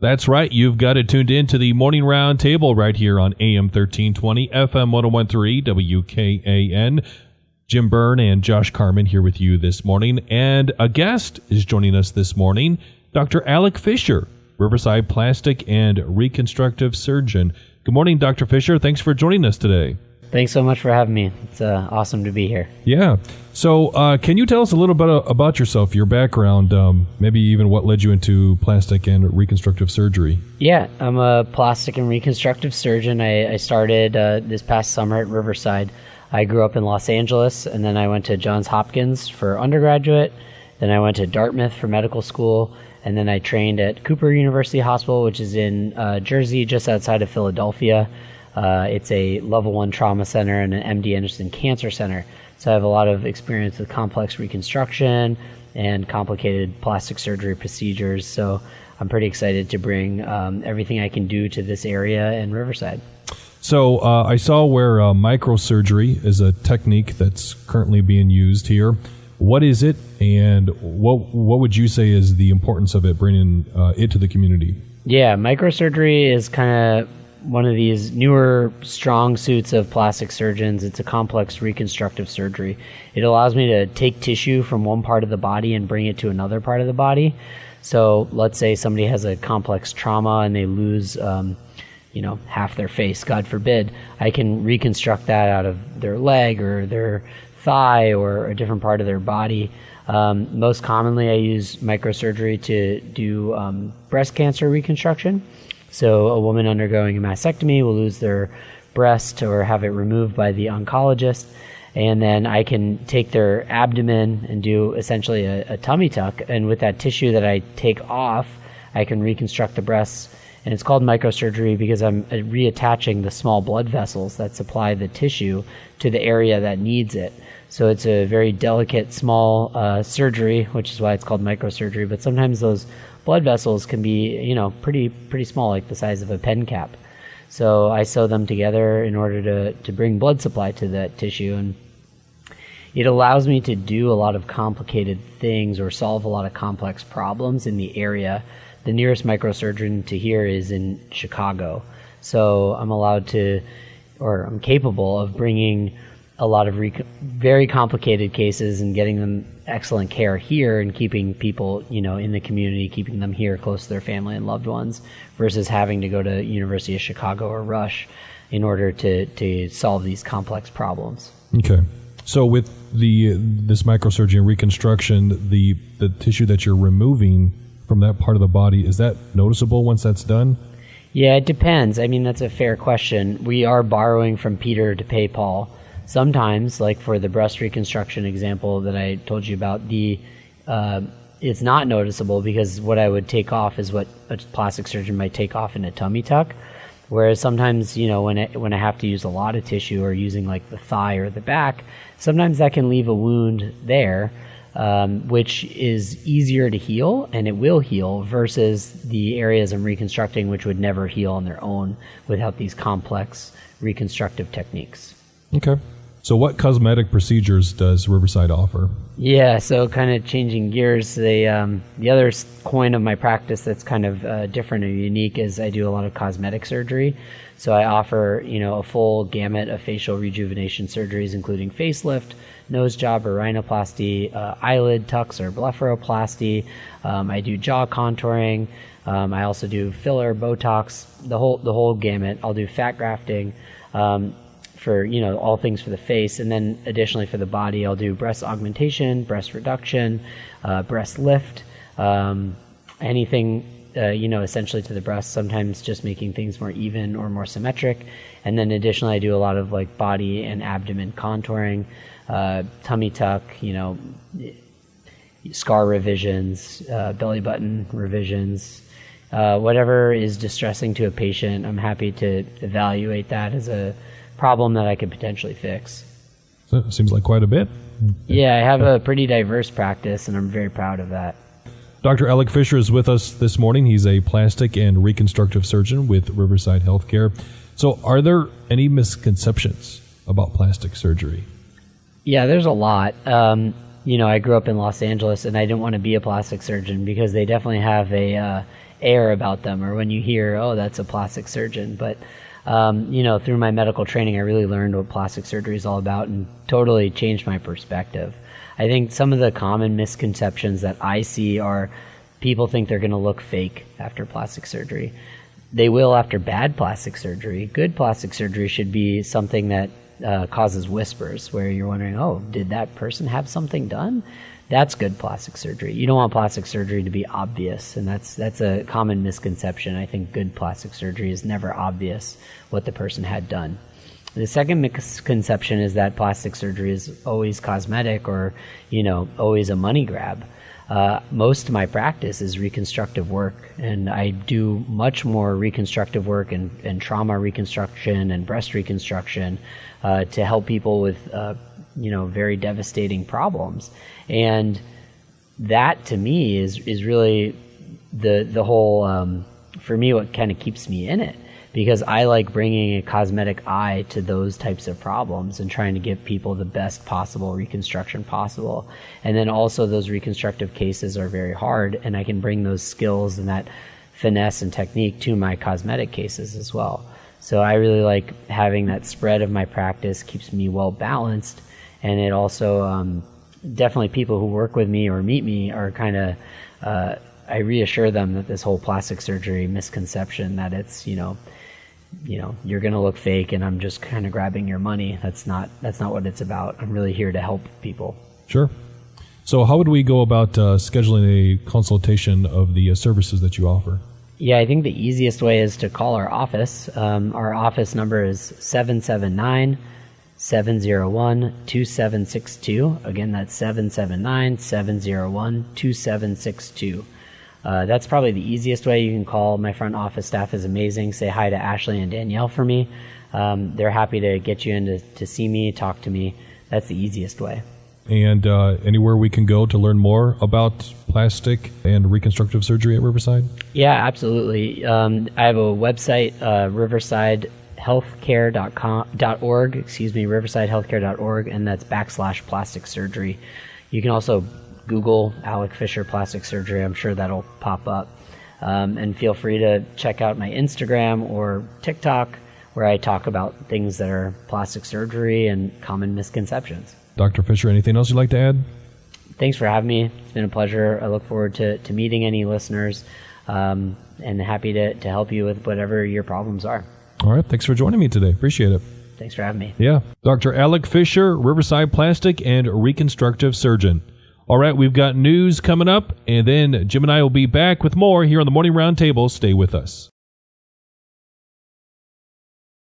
That's right. You've got it tuned in to the Morning Roundtable right here on AM 1320, FM 1013, WKAN. Jim Byrne and Josh Carman here with you this morning. And a guest is joining us this morning, Dr. Alec Fisher, Riverside plastic and reconstructive surgeon. Good morning, Dr. Fisher. Thanks for joining us today. Thanks so much for having me. It's awesome to be here. Yeah. So can you tell us a little bit about yourself, your background, maybe even what led you into plastic and reconstructive surgery? Yeah, I'm a plastic and reconstructive surgeon. I started this past summer at Riverside. I grew up in Los Angeles, and then I went to Johns Hopkins for undergraduate. Then I went to Dartmouth for medical school, and then I trained at Cooper University Hospital, which is in Jersey, just outside of Philadelphia. It's a level 1 trauma center and an MD Anderson Cancer Center. So I have a lot of experience with complex reconstruction and complicated plastic surgery procedures. So I'm pretty excited to bring everything I can do to this area in Riverside. So I saw where microsurgery is a technique that's currently being used here. What is it, and what would you say is the importance of it, bringing it to the community? Yeah, microsurgery is kind of one of these newer strong suits of plastic surgeons. It's a complex reconstructive surgery. It allows me to take tissue from one part of the body and bring it to another part of the body. So let's say somebody has a complex trauma and they lose half their face, God forbid. I can reconstruct that out of their leg or their thigh or a different part of their body. Most commonly I use microsurgery to do breast cancer reconstruction. So a woman undergoing a mastectomy will lose their breast or have it removed by the oncologist, and then I can take their abdomen and do essentially a tummy tuck, and with that tissue that I take off, I can reconstruct the breasts. And it's called microsurgery because I'm reattaching the small blood vessels that supply the tissue to the area that needs it. So it's a very delicate, small surgery, which is why it's called microsurgery. But sometimes those blood vessels can be, pretty small, like the size of a pen cap. So I sew them together in order to bring blood supply to that tissue. And it allows me to do a lot of complicated things or solve a lot of complex problems in the area. The nearest microsurgeon to here is in Chicago. So I'm I'm capable of bringing a lot of very complicated cases and getting them excellent care here and keeping people, in the community, keeping them here close to their family and loved ones versus having to go to University of Chicago or Rush in order to solve these complex problems. Okay. So with this microsurgery and reconstruction, the tissue that you're removing from that part of the body, is that noticeable once that's done? Yeah, it depends. I mean, that's a fair question. We are borrowing from Peter to pay Paul. Sometimes, like for the breast reconstruction example that I told you about, it's not noticeable because what I would take off is what a plastic surgeon might take off in a tummy tuck. Whereas sometimes, when I have to use a lot of tissue or using like the thigh or the back, sometimes that can leave a wound there, which is easier to heal, and it will heal, versus the areas I'm reconstructing which would never heal on their own without these complex reconstructive techniques. Okay. So what cosmetic procedures does Riverside offer? Yeah, so kind of changing gears, the other coin of my practice that's kind of different and unique is I do a lot of cosmetic surgery. So I offer, a full gamut of facial rejuvenation surgeries, including facelift, nose job or rhinoplasty, eyelid tucks or blepharoplasty. I do jaw contouring. I also do filler, Botox, the whole gamut. I'll do fat grafting. For all things for the face, and then additionally for the body, I'll do breast augmentation, breast reduction, breast lift, anything essentially to the breast. Sometimes just making things more even or more symmetric, and then additionally I do a lot of like body and abdomen contouring, tummy tuck, scar revisions, belly button revisions. Whatever is distressing to a patient, I'm happy to evaluate that as a problem that I could potentially fix. So it seems like quite a bit. Yeah, I have a pretty diverse practice, and I'm very proud of that. Dr. Alec Fisher is with us this morning. He's a plastic and reconstructive surgeon with Riverside Healthcare. So are there any misconceptions about plastic surgery? Yeah, there's a lot. I grew up in Los Angeles, and I didn't want to be a plastic surgeon because they definitely have a air about them, or when you hear, oh, that's a plastic surgeon. But through my medical training, I really learned what plastic surgery is all about and totally changed my perspective. I think some of the common misconceptions that I see are people think they're going to look fake after plastic surgery. They will after bad plastic surgery. Good plastic surgery should be something that causes whispers, where you're wondering, oh, did that person have something done? That's good plastic surgery. You don't want plastic surgery to be obvious, and that's a common misconception. I think good plastic surgery is never obvious what the person had done. The second misconception is that plastic surgery is always cosmetic or, always a money grab. Most of my practice is reconstructive work, and I do much more reconstructive work and trauma reconstruction and breast reconstruction to help people with very devastating problems. And that to me is really the whole, for me, what kind of keeps me in it, because I like bringing a cosmetic eye to those types of problems and trying to give people the best possible reconstruction possible. And then also those reconstructive cases are very hard, and I can bring those skills and that finesse and technique to my cosmetic cases as well. So I really like having that spread of my practice, keeps me well balanced. And it also, definitely people who work with me or meet me are kind of, I reassure them that this whole plastic surgery misconception that it's, you're going to look fake and I'm just kind of grabbing your money. That's not what it's about. I'm really here to help people. Sure. So how would we go about scheduling a consultation of the services that you offer? Yeah, I think the easiest way is to call our office. Our office number is 779-701-2762. Again, that's 779-701-2762. That's probably the easiest way. You can call. My front office staff is amazing. Say hi to Ashley and Danielle for me. They're happy to get you in to see me, talk to me. That's the easiest way. And anywhere we can go to learn more about plastic and reconstructive surgery at Riverside? Yeah, absolutely. I have a website, riversidehealthcare.org, riversidehealthcare.org, and that's /plastic surgery. You can also Google Alec Fisher plastic surgery. I'm sure that'll pop up. And feel free to check out my Instagram or TikTok, where I talk about things that are plastic surgery and common misconceptions. Dr. Fisher, anything else you'd like to add? Thanks for having me. It's been a pleasure. I look forward to meeting any listeners, and happy to help you with whatever your problems are. All right. Thanks for joining me today. Appreciate it. Thanks for having me. Yeah. Dr. Alec Fisher, Riverside Plastic and Reconstructive Surgeon. All right. We've got news coming up, and then Jim and I will be back with more here on the Morning Roundtable. Stay with us.